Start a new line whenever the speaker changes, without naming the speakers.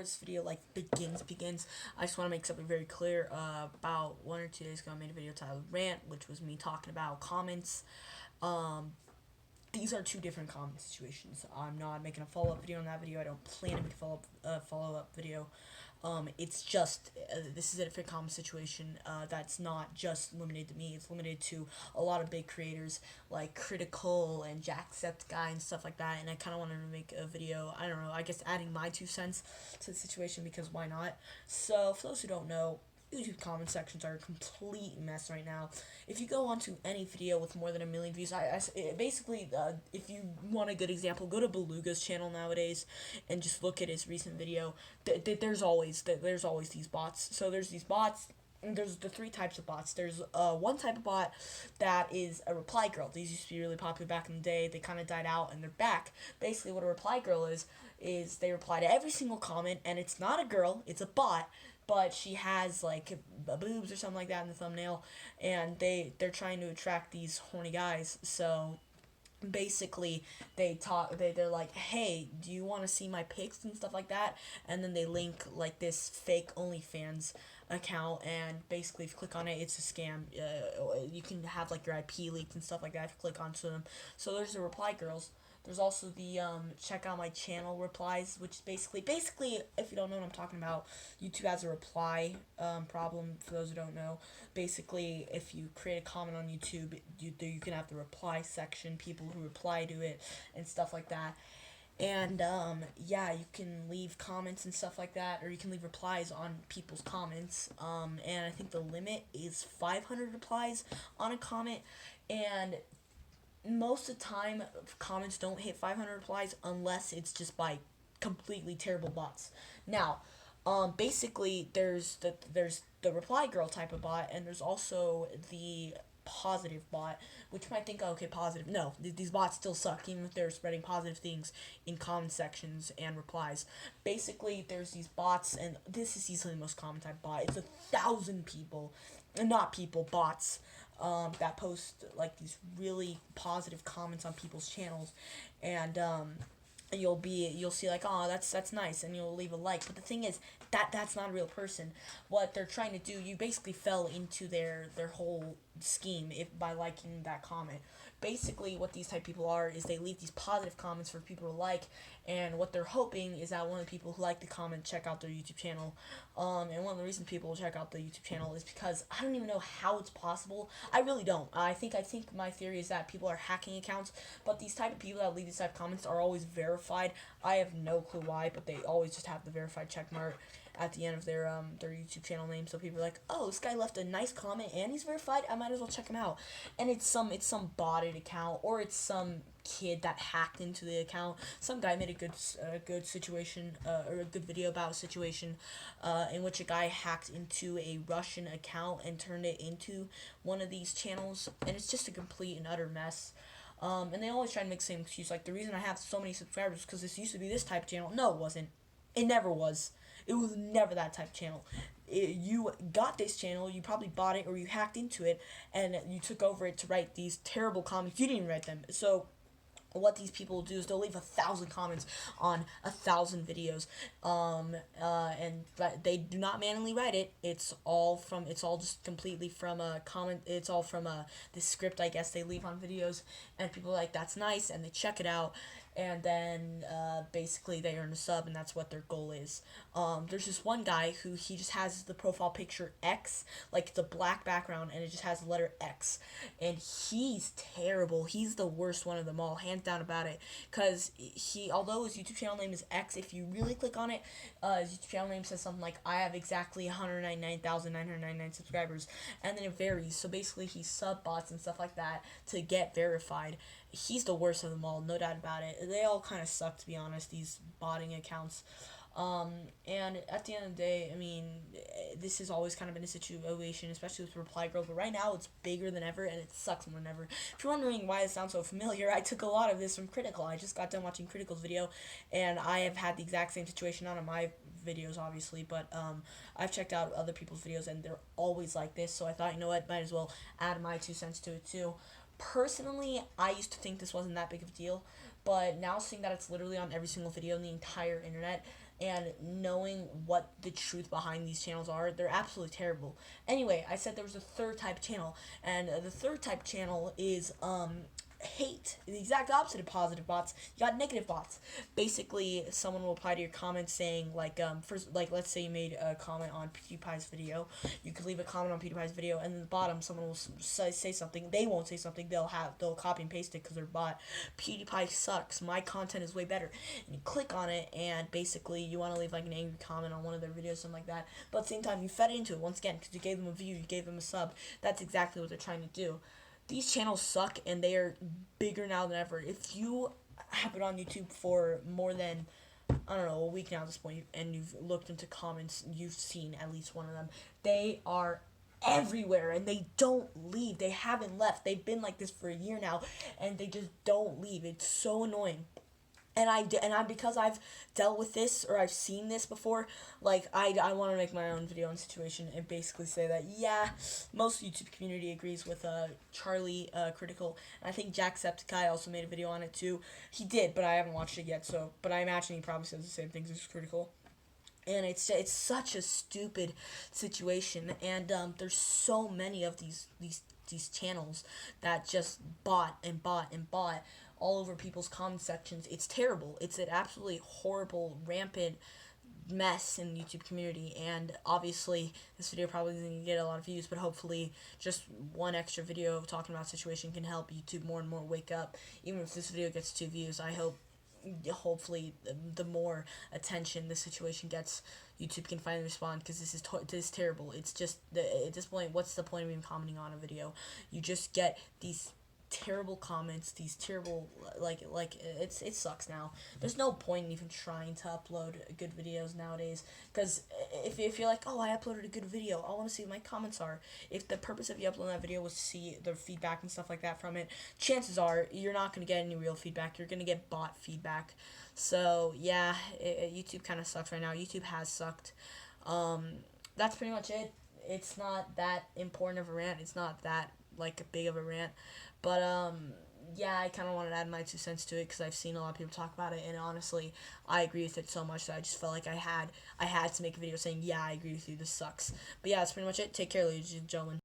before this video begins, I just want to make something very clear. About 1 or 2 days ago, I made a video titled Rant, which was me talking about comments. These are two different comment situations. I'm not making a follow-up video on that video. I don't plan to make a follow-up video. It's just, this is a different comment situation that's not just limited to me. It's limited to a lot of big creators like Critical and Jacksepticeye and stuff like that. And I kind of wanted to make a video, I don't know, I guess adding my 2 cents to the situation because why not? So, for those who don't know, YouTube comment sections are a complete mess right now. If you go onto any video with more than 1 million views, basically, if you want a good example, go to Beluga's channel nowadays and just look at his recent video. There's always these bots. So there's these bots. And there's the 3 types of bots. There's one type of bot that is a reply girl. These used to be really popular back in the day. They kind of died out and they're back. Basically, what a reply girl is they reply to every single comment, and it's not a girl, it's a bot, but she has like boobs or something like that in the thumbnail, and they're trying to attract these horny guys. So basically they're like, hey, do you want to see my pics and stuff like that, and then they link like this fake OnlyFans account, and basically if you click on it, it's a scam. You can have like your IP leaked and stuff like that if you click onto them. So there's the reply girls. There's also the check out my channel replies, which is basically, if you don't know what I'm talking about, YouTube has a reply problem, for those who don't know. Basically, if you create a comment on YouTube, you can have the reply section, people who reply to it, and stuff like that. And, yeah, you can leave comments and stuff like that, or you can leave replies on people's comments, and I think the limit is 500 replies on a comment, and most of the time, comments don't hit 500 replies unless it's just by completely terrible bots. Now, basically, there's the reply girl type of bot, and there's also the positive bot, which you might think, oh, okay, positive. No, these bots still suck, even if they're spreading positive things in comment sections and replies. Basically, there's these bots, and this is easily the most common type of bot. It's 1,000 people, not people, bots, that post like these really positive comments on people's channels, and you'll see like, oh, that's nice, and you'll leave a like. But the thing is, that's not a real person. What they're trying to do, you basically fell into their whole scheme by liking that comment. Basically, what these type of people are is they leave these positive comments for people to like, and what they're hoping is that one of the people who like the comment check out their YouTube channel. And one of the reasons people will check out the YouTube channel is because I don't even know how it's possible. I really don't. I think my theory is that people are hacking accounts, but these type of people that leave these type of comments are always verified. I have no clue why, but they always just have the verified check mark at the end of their YouTube channel name, so people are like, oh, this guy left a nice comment and he's verified, I might as well check him out. And it's some botted account, or it's some kid that hacked into the account. Some guy made a good situation, or a good video about a situation in which a guy hacked into a Russian account and turned it into one of these channels, and it's just a complete and utter mess. And they always try to make the same excuse, like, the reason I have so many subscribers is because this used to be this type of channel. No, it wasn't. It never was. It was never that type of channel. You got this channel, you probably bought it, or you hacked into it, and you took over it to write these terrible comments. You didn't even write them. So what these people will do is they'll leave 1,000 comments on 1,000 videos, and they do not manually write it. It's all just completely from a comment. It's all from this script, I guess, they leave on videos, and people are like, that's nice, and they check it out, and then basically they earn a sub, and that's what their goal is. There's this one guy who he just has the profile picture X, like the black background, and it just has the letter X, and he's terrible. He's the worst one of them all, hands down about it, because although his YouTube channel name is X, if you really click on it, his YouTube channel name says something like, I have exactly 199,999 subscribers, and then it varies. So basically he sub bots and stuff like that to get verified. He's the worst of them all, no doubt about it. They all kind of suck, to be honest, these botting accounts. And at the end of the day, I mean, this has always kind of been a situation, especially with Reply Girl, but right now it's bigger than ever, and it sucks more than ever. If you're wondering why it sounds so familiar, I took a lot of this from Critical. I just got done watching Critical's video, and I have had the exact same situation, not on my videos, obviously, but, I've checked out other people's videos, and they're always like this, so I thought, you know what, might as well add my 2 cents to it, too. Personally, I used to think this wasn't that big of a deal, but now seeing that it's literally on every single video on the entire internet, and knowing what the truth behind these channels are, they're absolutely terrible. Anyway, I said there was a third type of channel, and the third type channel is hate, the exact opposite of positive bots. You got negative bots. Basically, someone will reply to your comments saying, like, first, like, let's say you made a comment on PewDiePie's video. You could leave a comment on PewDiePie's video, and in the bottom someone will say something. They won't say something. They'll copy and paste it because they're bot. PewDiePie sucks. My content is way better. And you click on it, and basically you want to leave like an angry comment on one of their videos, something like that. But at the same time, you fed into it once again because you gave them a view, you gave them a sub. That's exactly what they're trying to do. These channels suck, and they are bigger now than ever. If you have been on YouTube for more than, I don't know, a week now at this point, and you've looked into comments, you've seen at least one of them. They are everywhere, and they don't leave. They haven't left. They've been like this for a year now, and they just don't leave. It's so annoying. And I because I've dealt with this, or I've seen this before, like I want to make my own video on the situation and basically say that yeah, most YouTube community agrees with Charlie Critical, and I think Jacksepticeye also made a video on it too. He did, but I haven't watched it yet. So, but I imagine he probably says the same things as Critical. And it's such a stupid situation, and there's so many of these channels that just bought and bought and bought all over people's comment sections. It's terrible. It's an absolutely horrible, rampant mess in the YouTube community, and obviously this video probably didn't get a lot of views, but hopefully just one extra video talking about the situation can help YouTube more and more wake up. Even if this video gets 2 views, I hope hopefully the more attention the situation gets, YouTube can finally respond, because this is terrible. It's just at this point, what's the point of even commenting on a video? You just get these terrible comments, these terrible like it sucks now. There's no point in even trying to upload good videos nowadays, because if you're like, oh, I uploaded a good video, I want to see what my comments are. If the purpose of you uploading that video was to see the feedback and stuff like that from it, chances are you're not going to get any real feedback. You're going to get bot feedback. So yeah, YouTube kind of sucks right now. YouTube has sucked. That's pretty much it. It's not that important of a rant. It's not that like big of a rant, but yeah, I kind of wanted to add my 2 cents to it because I've seen a lot of people talk about it, and honestly, I agree with it so much that I just felt like I had to make a video saying, yeah, I agree with you, this sucks. But yeah, that's pretty much it. Take care, ladies and gentlemen.